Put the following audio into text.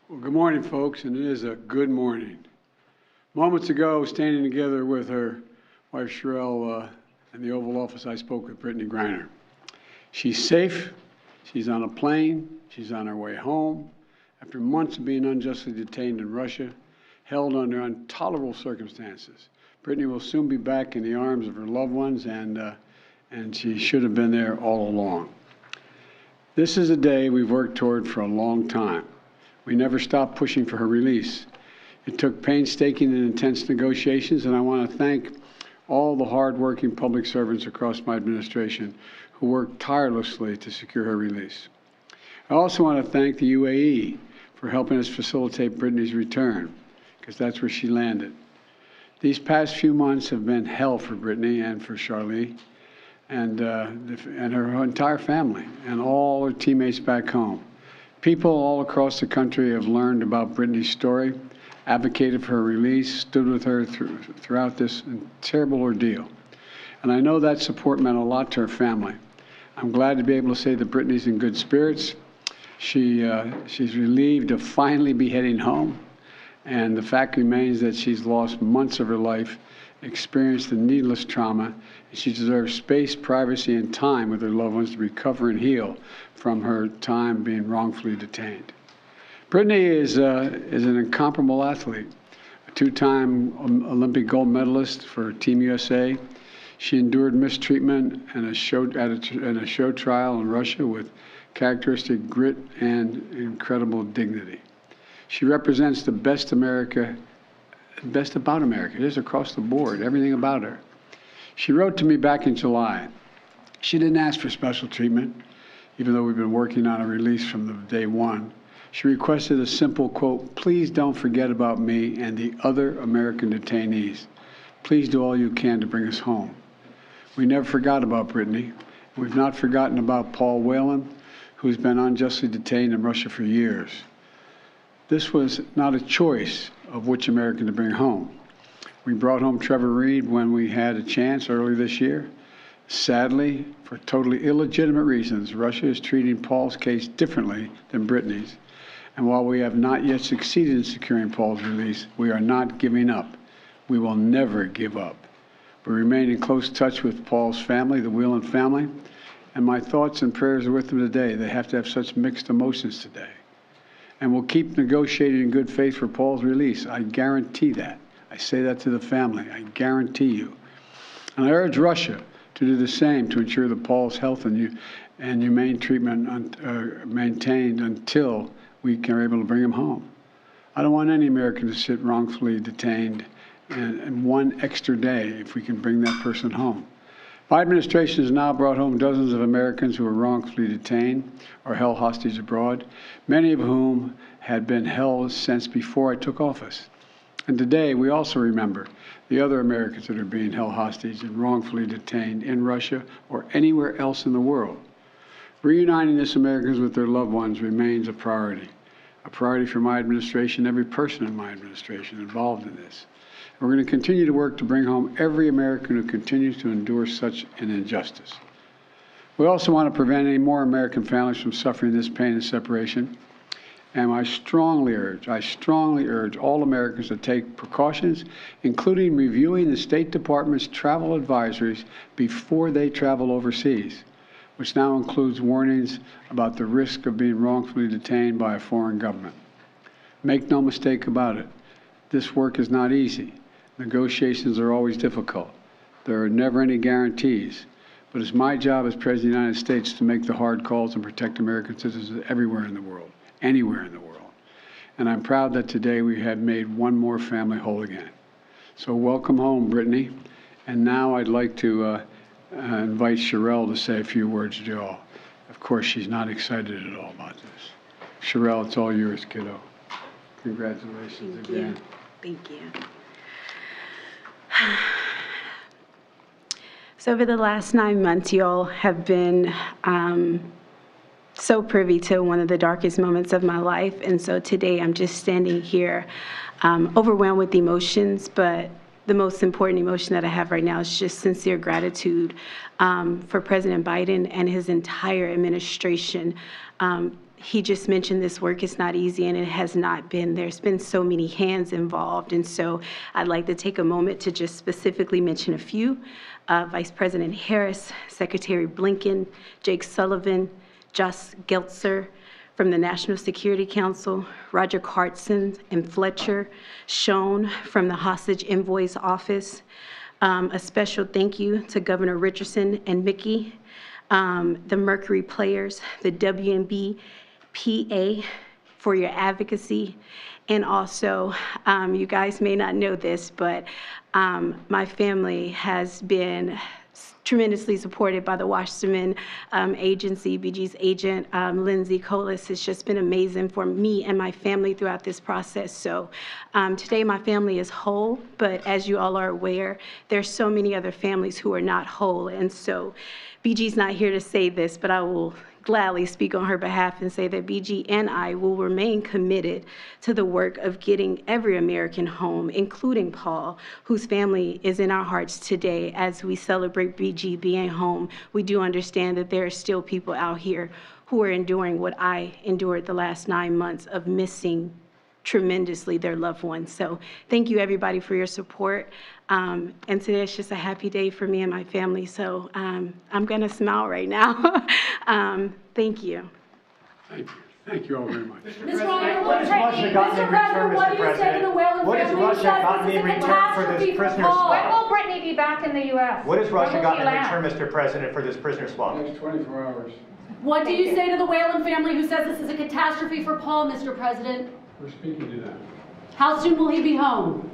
Well, good morning, folks, and it is a good morning. Moments ago, standing together with her wife, Sherelle, in the Oval Office, I spoke with Brittney Griner. She's safe. She's on a plane. She's on her way home. After months of being unjustly detained in Russia, held under intolerable circumstances, Brittney will soon be back in the arms of her loved ones, and she should have been there all along. This is a day we've worked toward for a long time. We never stopped pushing for her release. It took painstaking and intense negotiations, and I want to thank all the hard-working public servants across my administration who worked tirelessly to secure her release. I also want to thank the UAE for helping us facilitate Brittney's return, because that's where she landed. These past few months have been hell for Brittney and for Charlie and her entire family and all her teammates back home. People all across the country have learned about Brittney's story, advocated for her release, stood with her throughout this terrible ordeal. And I know that support meant a lot to her family. I'm glad to be able to say that Brittney's in good spirits. She's relieved to finally be heading home. And the fact remains that she's lost months of her life, experienced the needless trauma, and she deserves space, privacy, and time with her loved ones to recover and heal from her time being wrongfully detained. Brittney is an incomparable athlete, a two-time Olympic gold medalist for Team USA. She endured mistreatment and a show trial in Russia with characteristic grit and incredible dignity. She represents the best about America. It is across the board, everything about her. She wrote to me back in July. She didn't ask for special treatment, even though we've been working on a release from the day one. She requested a simple quote, "Please don't forget about me and the other American detainees. Please do all you can to bring us home." We never forgot about Brittney. We've not forgotten about Paul Whelan, who's been unjustly detained in Russia for years. This was not a choice of which American to bring home. We brought home Trevor Reed when we had a chance early this year. Sadly, for totally illegitimate reasons, Russia is treating Paul's case differently than Brittney's. And while we have not yet succeeded in securing Paul's release, we are not giving up. We will never give up. We remain in close touch with Paul's family, the Whelan family, and my thoughts and prayers are with them today. They have to have such mixed emotions today. And we'll keep negotiating in good faith for Paul's release. I guarantee that. I say that to the family. I guarantee you. And I urge Russia to do the same to ensure that Paul's health and humane treatment are maintained until we are able to bring him home. I don't want any American to sit wrongfully detained and one extra day if we can bring that person home. My administration has now brought home dozens of Americans who were wrongfully detained or held hostage abroad, many of whom had been held since before I took office. And today, we also remember the other Americans that are being held hostage and wrongfully detained in Russia or anywhere else in the world. Reuniting this Americans with their loved ones remains a priority for my administration, every person in my administration involved in this. We're going to continue to work to bring home every American who continues to endure such an injustice. We also want to prevent any more American families from suffering this pain and separation. And I strongly urge all Americans to take precautions, including reviewing the State Department's travel advisories before they travel overseas, which now includes warnings about the risk of being wrongfully detained by a foreign government. Make no mistake about it, this work is not easy. Negotiations are always difficult. There are never any guarantees. But it's my job as President of the United States to make the hard calls and protect American citizens everywhere in the world, anywhere in the world. And I'm proud that today we have made one more family whole again. So welcome home, Brittney. And now I'd like to invite Sherelle to say a few words to you all. Of course, she's not excited at all about this. Sherelle, it's all yours, kiddo. Congratulations again. Thank you. So over the last 9 months, you all have been so privy to one of the darkest moments of my life. And so today I'm just standing here overwhelmed with emotions, but the most important emotion that I have right now is just sincere gratitude for President Biden and his entire administration. He just mentioned this work is not easy, and it has not been. There's been so many hands involved, and so I'd like to take a moment to just specifically mention a few. Vice President Harris, Secretary Blinken, Jake Sullivan, Josh Geltzer from the National Security Council, Roger Cartson and Fletcher, Schoen from the Hostage Envoy's Office. A special thank you to Governor Richardson and Mickey, the Mercury Players, the WNB PA for your advocacy. And also, you guys may not know this, but my family has been tremendously supported by the Wasserman Agency. BG's agent, Lindsay Colas, has just been amazing for me and my family throughout this process. So today my family is whole, but as you all are aware, there's so many other families who are not whole. And so BG's not here to say this, but I will gladly speak on her behalf and say that BG and I will remain committed to the work of getting every American home, including Paul, whose family is in our hearts today. As we celebrate BG being home, we do understand that there are still people out here who are enduring what I endured the last 9 months of missing tremendously their loved ones. So thank you everybody for your support. And today it's just a happy day for me and my family. So I'm gonna smile right now. Thank you. Thank you. Thank you all very much. Mr. President, what has Russia gotten in return, Mr. President? What has Russia gotten in return for this prisoner swap? When will Brittney be back in the U.S.? What has Russia gotten in return, Mr. President, for this prisoner swap? Next 24 hours. What do you say to the Whalen family who says this is a catastrophe for Paul, Mr. President? We're speaking to them. How soon will he be home?